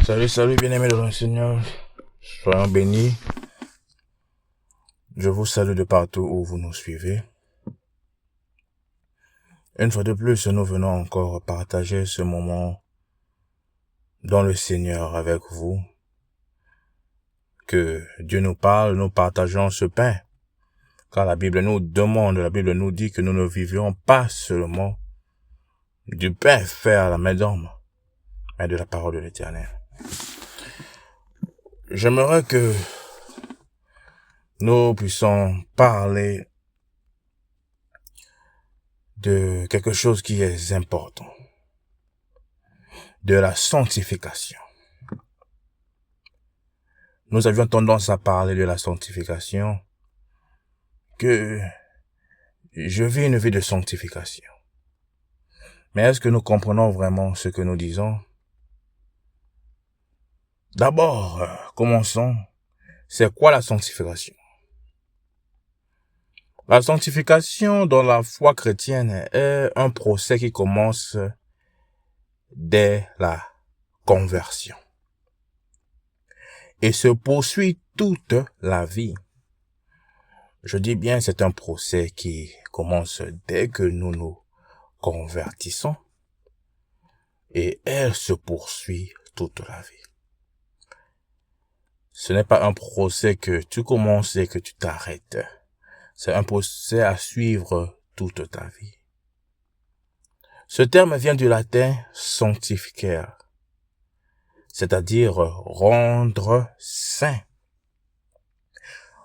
Salut, bien-aimés de le Seigneur. Soyons bénis. Je vous salue de partout où vous nous suivez. Une fois de plus, nous venons encore partager ce moment dans le Seigneur avec vous. Que Dieu nous parle, nous partageons ce pain. Car la Bible nous demande, la Bible nous dit que nous ne vivions pas seulement du pain fait à la main d'homme, mais de la parole de l'Éternel. J'aimerais que nous puissions parler de quelque chose qui est important, de la sanctification. Nous avions tendance à parler de la sanctification, que je vis une vie de sanctification. Mais est-ce que nous comprenons vraiment ce que nous disons? D'abord, commençons. C'est quoi la sanctification? La sanctification dans la foi chrétienne est un procès qui commence dès la conversion et se poursuit toute la vie. Je dis bien, c'est un procès qui commence dès que nous nous convertissons et elle se poursuit toute la vie. Ce n'est pas un procès que tu commences et que tu t'arrêtes. C'est un procès à suivre toute ta vie. Ce terme vient du latin sanctificare, c'est-à-dire rendre saint.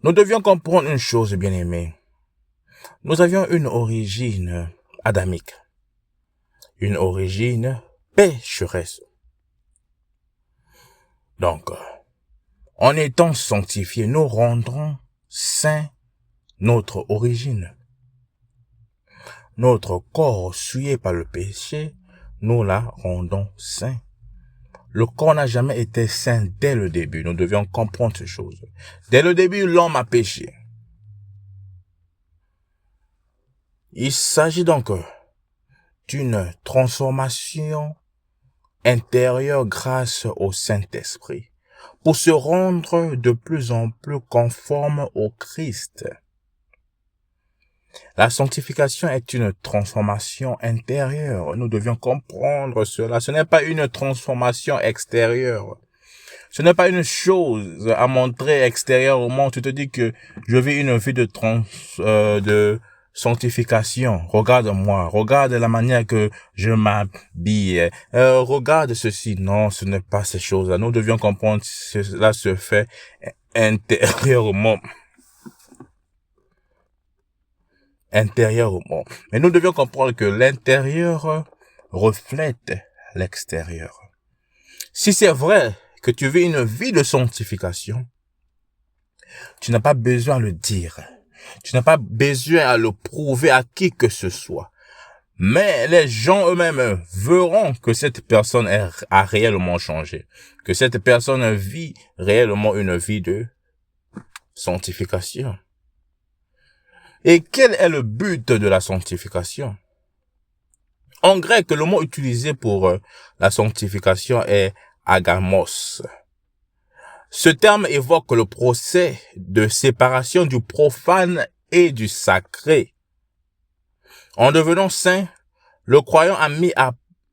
Nous devions comprendre une chose, bien-aimés. Nous avions une origine adamique, une origine pécheresse. Donc, en étant sanctifiés, nous rendrons saint notre origine. Notre corps souillé par le péché, nous la rendons saint. Le corps n'a jamais été saint dès le début. Nous devions comprendre ces choses. Dès le début, l'homme a péché. Il s'agit donc d'une transformation intérieure grâce au Saint-Esprit pour se rendre de plus en plus conforme au Christ. La sanctification est une transformation intérieure. Nous devions comprendre cela. Ce n'est pas une transformation extérieure. Ce n'est pas une chose à montrer extérieurement. Tu te dis que je vis une vie de sanctification. Regarde-moi. Regarde la manière que je m'habille. Regarde ceci. Non, ce n'est pas ces choses-là. Nous devions comprendre que cela se fait intérieurement. Mais nous devions comprendre que l'intérieur reflète l'extérieur. Si c'est vrai que tu vis une vie de sanctification, tu n'as pas besoin de le dire. Tu n'as pas besoin à le prouver à qui que ce soit. Mais les gens eux-mêmes verront que cette personne a réellement changé. Que cette personne vit réellement une vie de sanctification. Et quel est le but de la sanctification? En grec, le mot utilisé pour la sanctification est agamos. Ce terme évoque le procès de séparation du profane et du sacré. En devenant saint, le croyant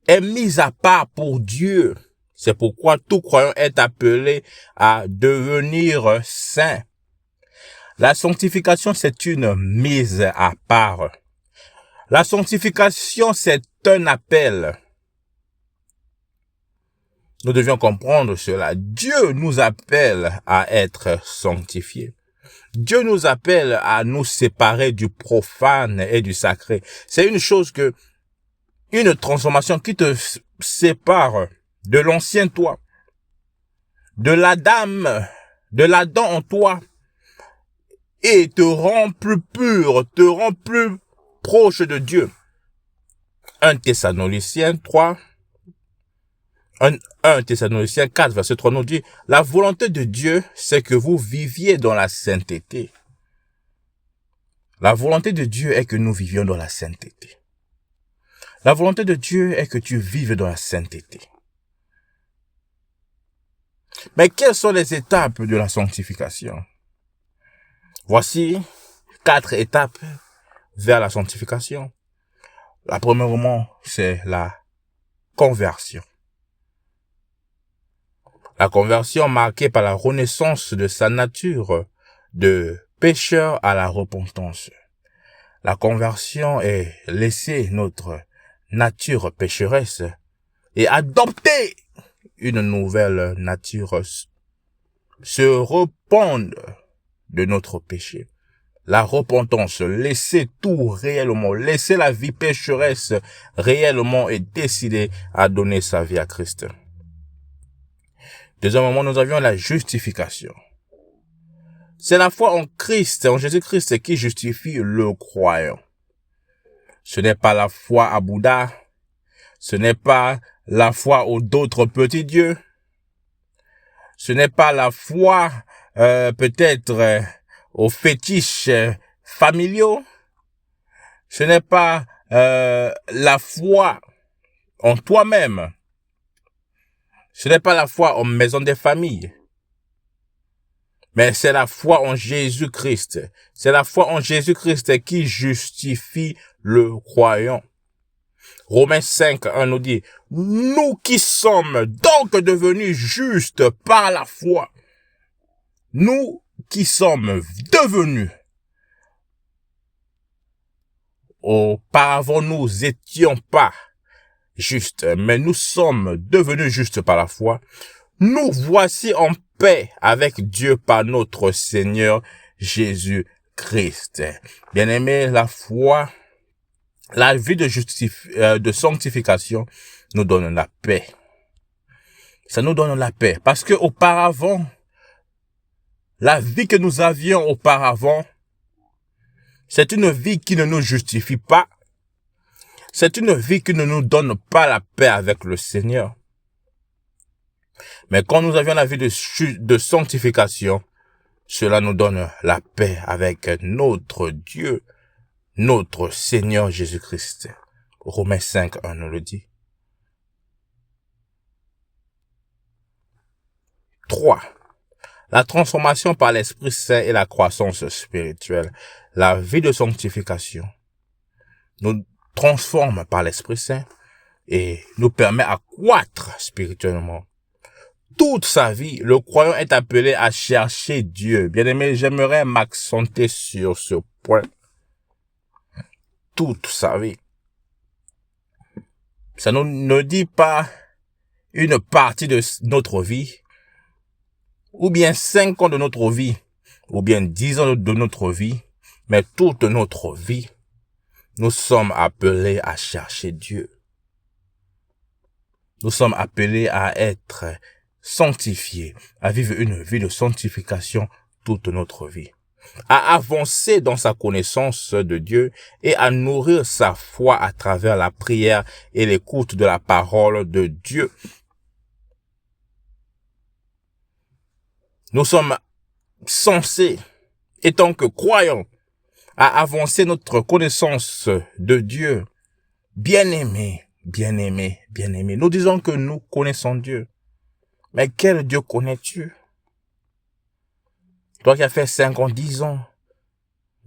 est mis à part pour Dieu. C'est pourquoi tout croyant est appelé à devenir saint. La sanctification, c'est une mise à part. La sanctification, c'est un appel. Nous devions comprendre cela. Dieu nous appelle à être sanctifiés. Dieu nous appelle à nous séparer du profane et du sacré. C'est une transformation qui te sépare de l'ancien toi, de l'Adam en toi, et te rend plus pur, te rend plus proche de Dieu. 1 Thessaloniciens 4, verset 3 nous dit, la volonté de Dieu, c'est que vous viviez dans la sainteté. La volonté de Dieu est que nous vivions dans la sainteté. La volonté de Dieu est que tu vives dans la sainteté. Mais quelles sont les étapes de la sanctification? Voici 4 étapes vers la sanctification. La premièrement, c'est la conversion. La conversion marquée par la renaissance de sa nature de pécheur à la repentance. La conversion est laisser notre nature pécheresse et adopter une nouvelle nature, se rependre de notre péché. La repentance, laisser tout réellement, laisser la vie pécheresse réellement et décider à donner sa vie à Christ. Deuxièmement, nous avions la justification. C'est la foi en Christ, en Jésus-Christ, qui justifie le croyant. Ce n'est pas la foi à Bouddha, ce n'est pas la foi aux d'autres petits dieux, ce n'est pas la foi peut-être aux fétiches familiaux, ce n'est pas la foi en toi-même, ce n'est pas la foi en maison des familles, mais c'est la foi en Jésus-Christ. C'est la foi en Jésus-Christ qui justifie le croyant. Romains 5, 1 nous dit, nous qui sommes donc devenus justes par la foi, nous qui sommes devenus, auparavant nous étions pas justes, mais nous sommes devenus justes par la foi, nous voici en paix avec Dieu par notre Seigneur Jésus-Christ. Bien-aimés, la foi, la vie de sanctification nous donne la paix. Ça nous donne la paix. Parce que auparavant, la vie que nous avions auparavant, c'est une vie qui ne nous justifie pas. C'est une vie qui ne nous donne pas la paix avec le Seigneur. Mais quand nous avions la vie de sanctification, cela nous donne la paix avec notre Dieu, notre Seigneur Jésus-Christ. Romains 5, 1 nous le dit. 3. La transformation par l'Esprit Saint et la croissance spirituelle. La vie de sanctification nous transforme par l'Esprit Saint et nous permet à croître spirituellement. Toute sa vie, le croyant est appelé à chercher Dieu. Bien-aimé, j'aimerais m'accenter sur ce point. Toute sa vie. Ça ne dit pas une partie de notre vie, ou bien 5 ans de notre vie, ou bien 10 ans de notre vie, mais toute notre vie, nous sommes appelés à chercher Dieu. Nous sommes appelés à être sanctifiés, à vivre une vie de sanctification toute notre vie, à avancer dans sa connaissance de Dieu et à nourrir sa foi à travers la prière et l'écoute de la parole de Dieu. Nous sommes censés, étant que croyants, à avancer notre connaissance de Dieu. Bien-aimés, bien-aimés, bien-aimés. Nous disons que nous connaissons Dieu. Mais quel Dieu connais-tu? Toi qui as fait 5 ans, 10 ans,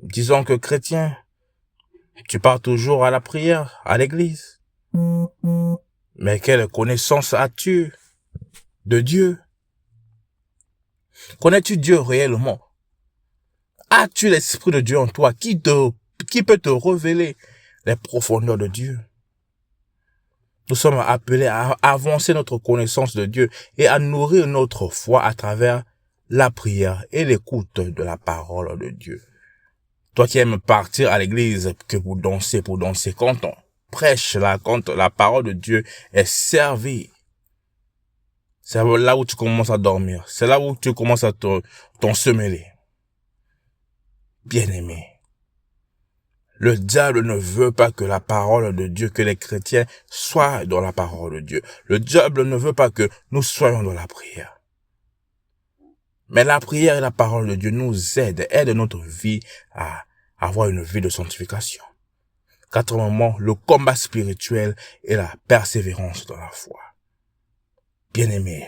disons que chrétien, tu pars toujours à la prière, à l'église. Mais quelle connaissance as-tu de Dieu? Connais-tu Dieu réellement? As-tu l'Esprit de Dieu en toi qui peut te révéler les profondeurs de Dieu? Nous sommes appelés à avancer notre connaissance de Dieu et à nourrir notre foi à travers la prière et l'écoute de la parole de Dieu. Toi qui aimes partir à l'église que pour danser, quand on prêche, quand la parole de Dieu est servie, c'est là où tu commences à dormir. C'est là où tu commences à t'ensemeler. Bien-aimé, le diable ne veut pas que la parole de Dieu, que les chrétiens soient dans la parole de Dieu. Le diable ne veut pas que nous soyons dans la prière. Mais la prière et la parole de Dieu nous aident notre vie à avoir une vie de sanctification. Quatrièmement, le combat spirituel et la persévérance dans la foi. Bien-aimés,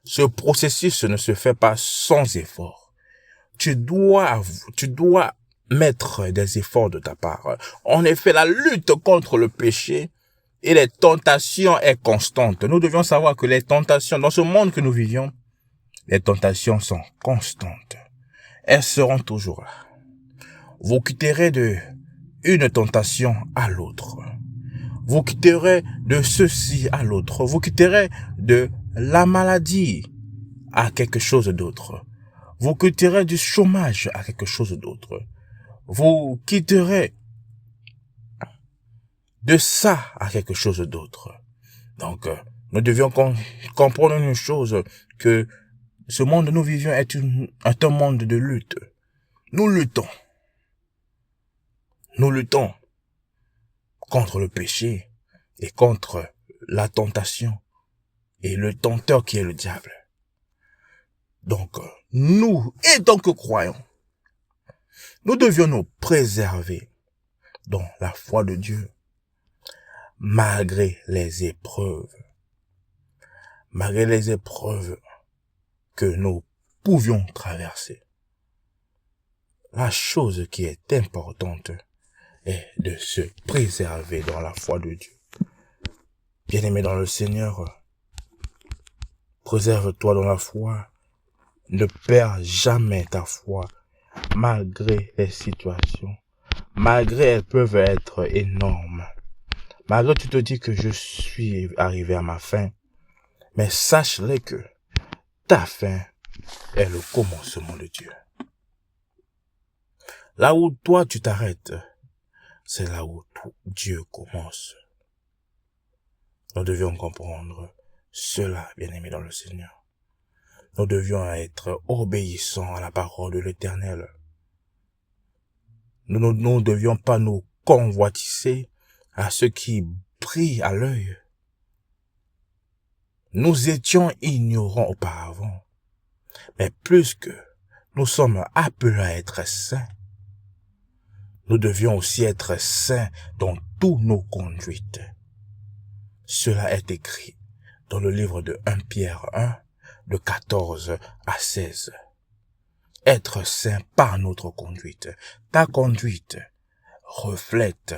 Ce processus ne se fait pas sans effort. Tu dois mettre des efforts de ta part. En effet, la lutte contre le péché et les tentations est constante. Nous devions savoir que les tentations, dans ce monde que nous vivions, les tentations sont constantes. Elles seront toujours là. Vous quitterez de une tentation à l'autre. Vous quitterez de ceci à l'autre. Vous quitterez de la maladie à quelque chose d'autre. Vous quitterez du chômage à quelque chose d'autre. Vous quitterez de ça à quelque chose d'autre. Donc, nous devions comprendre une chose, que ce monde où nous vivions est un monde de lutte. Nous luttons. Nous luttons contre le péché et contre la tentation et le tenteur qui est le diable. Donc, nous, étant que croyants, nous devions nous préserver dans la foi de Dieu, malgré les épreuves que nous pouvions traverser. La chose qui est importante est de se préserver dans la foi de Dieu. Bien-aimé dans le Seigneur, préserve-toi dans la foi. Ne perds jamais ta foi, malgré les situations. Malgré elles peuvent être énormes. Malgré tu te dis que je suis arrivé à ma fin. Mais sache-le que ta fin est le commencement de Dieu. Là où toi tu t'arrêtes, c'est là où Dieu commence. Nous devions comprendre cela, bien-aimés dans le Seigneur. Nous devions être obéissants à la parole de l'Éternel. Nous ne devions pas nous convoitiser à ce qui brille à l'œil. Nous étions ignorants auparavant, mais plus que nous sommes appelés à être saints, nous devions aussi être saints dans tous nos conduites. Cela est écrit dans le livre de 1 Pierre 1, de 14 à 16. Être saint par notre conduite. Ta conduite reflète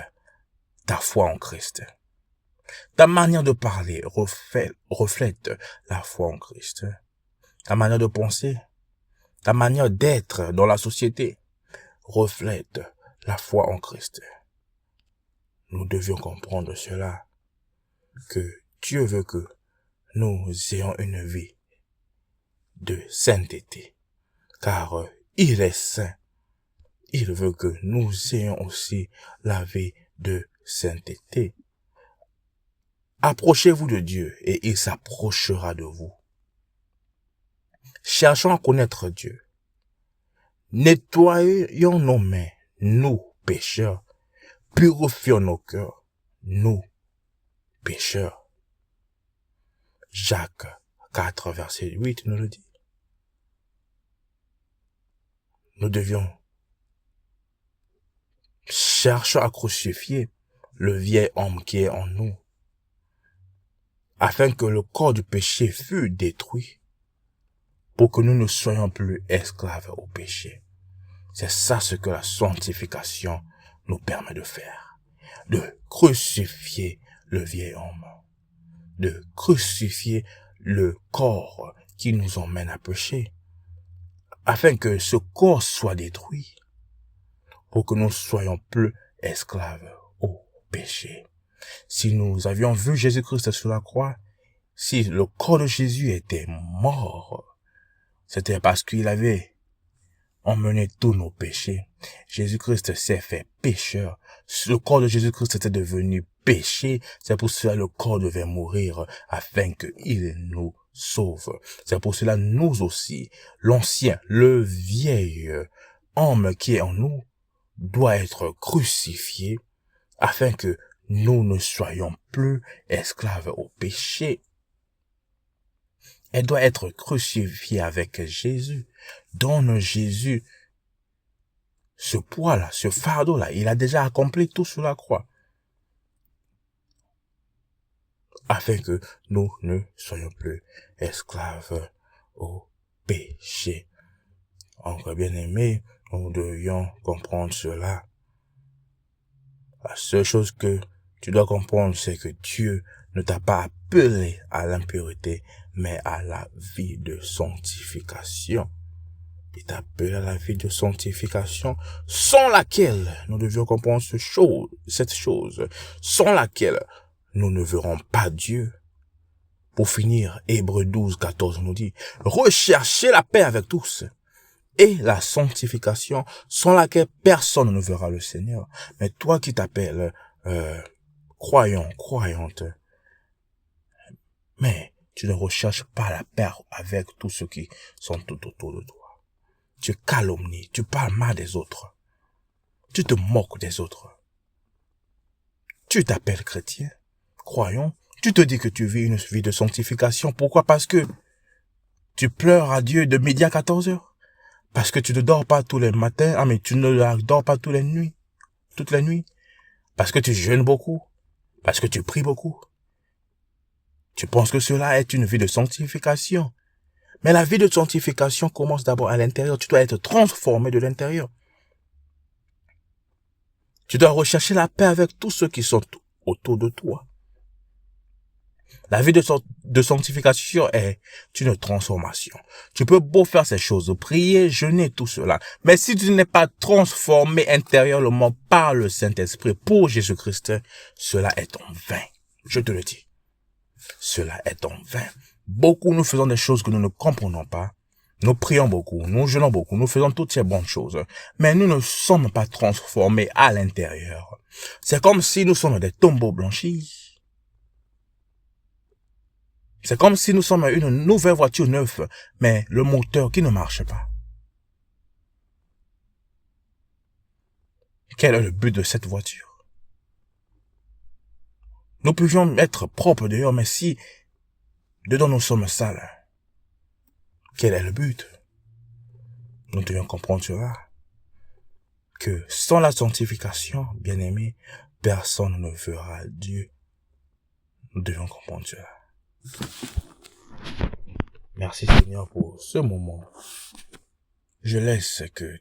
ta foi en Christ. Ta manière de parler reflète la foi en Christ. Ta manière de penser, ta manière d'être dans la société reflète la foi en Christ. Nous devions comprendre cela, que Dieu veut que nous ayons une vie de sainteté, car il est saint. Il veut que nous ayons aussi la vie de sainteté. Approchez-vous de Dieu et il s'approchera de vous. Cherchons à connaître Dieu. Nettoyons nos mains, nous, pécheurs. Purifions nos cœurs, nous, pécheurs. Jacques 4, verset 8 nous le dit. Nous devions chercher à crucifier le vieil homme qui est en nous, afin que le corps du péché fût détruit, pour que nous ne soyons plus esclaves au péché. C'est ça ce que la sanctification nous permet de faire, de crucifier le vieil homme, de crucifier le corps qui nous emmène à pécher, afin que ce corps soit détruit, pour que nous soyons plus esclaves au péché. Si nous avions vu Jésus-Christ sur la croix, si le corps de Jésus était mort, c'était parce qu'il avait emmené tous nos péchés. Jésus-Christ s'est fait pécheur. Le corps de Jésus-Christ était devenu péché. C'est pour cela que le corps devait mourir afin qu'il nous sauve. C'est pour cela nous aussi, l'ancien, le vieil homme qui est en nous, doit être crucifié afin que nous ne soyons plus esclaves au péché. Elle doit être crucifiée avec Jésus. Donne Jésus ce poids-là, ce fardeau-là. Il a déjà accompli tout sur la croix. Afin que nous ne soyons plus esclaves au péché. Encore bien aimé, nous devions comprendre cela. La seule chose que tu dois comprendre, c'est que Dieu ne t'a pas appelé à l'impureté, mais à la vie de sanctification. Il t'a appelé à la vie de sanctification, sans laquelle nous devions comprendre cette chose, sans laquelle nous ne verrons pas Dieu. Pour finir, Hébreux 12, 14 nous dit, recherchez la paix avec tous et la sanctification sans laquelle personne ne verra le Seigneur. Mais toi qui t'appelles croyant, croyante, mais tu ne recherches pas la paix avec tous ceux qui sont tout autour de toi. Tu calomnies, tu parles mal des autres. Tu te moques des autres. Tu t'appelles chrétien, croyant, tu te dis que tu vis une vie de sanctification. Pourquoi? Parce que tu pleures à Dieu de midi à 14 heures. Parce que tu ne dors pas tous les matins. Mais tu ne dors pas toutes les nuits. Parce que tu jeûnes beaucoup. Parce que tu pries beaucoup. Tu penses que cela est une vie de sanctification. Mais la vie de sanctification commence d'abord à l'intérieur. Tu dois être transformé de l'intérieur. Tu dois rechercher la paix avec tous ceux qui sont autour de toi. La vie de sanctification est une transformation. Tu peux beau faire ces choses, prier, jeûner, tout cela. Mais si tu n'es pas transformé intérieurement par le Saint-Esprit pour Jésus-Christ, cela est en vain. Je te le dis. Cela est en vain. Beaucoup nous faisons des choses que nous ne comprenons pas. Nous prions beaucoup, nous jeûnons beaucoup, nous faisons toutes ces bonnes choses. Mais nous ne sommes pas transformés à l'intérieur. C'est comme si nous sommes des tombeaux blanchis. C'est comme si nous sommes une nouvelle voiture neuve, mais le moteur qui ne marche pas. Quel est le but de cette voiture? Nous pouvions être propres dehors, mais si dedans nous sommes sales, quel est le but? Nous devions comprendre cela. Que sans la sanctification, bien-aimé, personne ne verra Dieu. Nous devions comprendre cela. Merci Seigneur pour ce moment. Je laisse que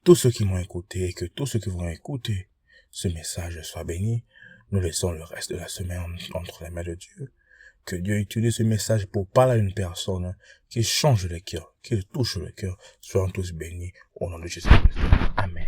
tous ceux qui m'ont écouté et que tous ceux qui vont écouter ce message soient bénis. Nous laissons le reste de la semaine entre les mains de Dieu. Que Dieu utilise ce message pour parler à une personne qui change le cœur, qui touche le cœur. Soyons tous bénis au nom de Jésus-Christ. Amen.